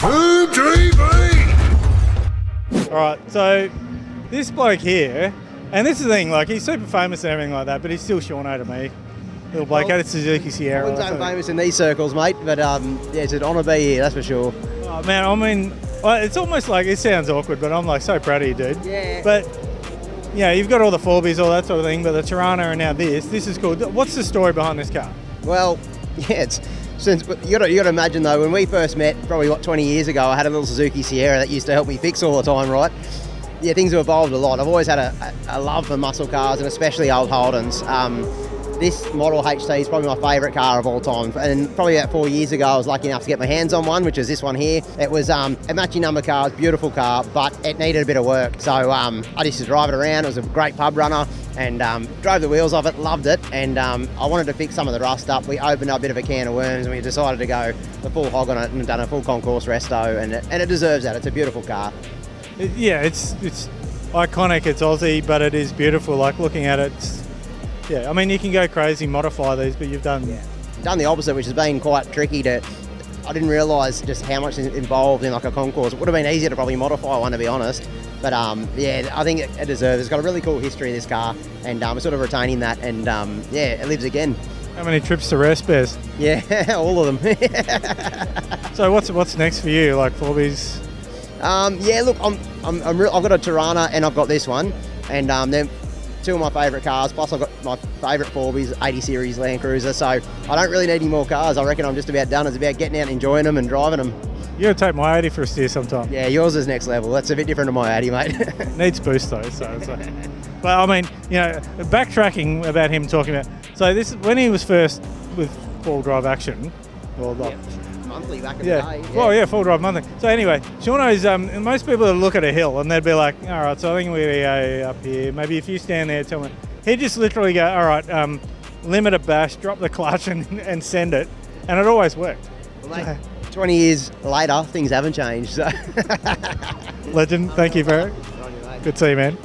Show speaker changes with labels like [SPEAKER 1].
[SPEAKER 1] HoonTV!
[SPEAKER 2] Alright, so this bloke here, and this is the thing, like he's super famous and everything like that, but he's still Shauno to me. Little bloke out of Suzuki
[SPEAKER 3] I
[SPEAKER 2] Sierra.
[SPEAKER 3] wouldn't say I'm famous in these circles, mate, but yeah, it's an honour to be here, that's for sure.
[SPEAKER 2] Oh, man, I mean, it's almost like, it sounds awkward, but I'm like so proud of you, dude.
[SPEAKER 3] Yeah.
[SPEAKER 2] But, yeah, you've got all the 4Bs, all that sort of thing, but the Tirana and now this is cool. What's the story behind this car?
[SPEAKER 3] Well, yeah, you got to imagine though, when we first met, probably 20 years ago, I had a little Suzuki Sierra that used to help me fix all the time, right? Yeah, things have evolved a lot. I've always had a love for muscle cars and especially old Holdens. This model HT is probably my favourite car of all time. And probably about 4 years ago, I was lucky enough to get my hands on one, which is this one here. It was a matching number car, beautiful car, but it needed a bit of work. So I used to drive it around. It was a great pub runner and drove the wheels off it, loved it. And I wanted to fix some of the rust up. We opened up a bit of a can of worms and we decided to go the full hog on it and done a full concourse resto. And it deserves that. It's a beautiful car.
[SPEAKER 2] Yeah, it's iconic, it's Aussie, but it is beautiful. Like looking at it, yeah, I mean, you can go crazy, modify these, but you've done...
[SPEAKER 3] Yeah. Done the opposite, which has been quite tricky to... I didn't realise just how much is involved in like a concourse. It would have been easier to probably modify one, to be honest. But yeah, I think it deserves. It's got a really cool history, this car, and we're sort of retaining that. And yeah, it lives again.
[SPEAKER 2] How many trips to rest, Bears?
[SPEAKER 3] Yeah, all of them.
[SPEAKER 2] So what's next for you? Like 4Bs?
[SPEAKER 3] Yeah, look, I've got a Tirana and I've got this one, and they're two of my favourite cars. Plus, I've got my favourite 4Bs, 80 Series Land Cruiser. So I don't really need any more cars. I reckon I'm just about done. It's about getting out, enjoying them, and driving them.
[SPEAKER 2] You gotta take my 80 for a steer sometime.
[SPEAKER 3] Yeah, yours is next level. That's a bit different to my 80, mate.
[SPEAKER 2] Needs boost though, so it's like... But I mean, you know, backtracking about him talking about... So this is when he was first with full drive action, or like...
[SPEAKER 3] Monthly back in
[SPEAKER 2] Yeah.
[SPEAKER 3] the day. Yeah.
[SPEAKER 2] Well, yeah, full drive monthly. So anyway, Shauno's, most people would look at a hill and they'd be like, all right, so I think we're gonna go up here. Maybe if you stand there, tell me. He'd just literally go, all right, limit a bash, drop the clutch and send it. And it always worked.
[SPEAKER 3] Well, mate, 20 years later, things haven't changed. So.
[SPEAKER 2] Legend, thank you very much. Good to see you, man.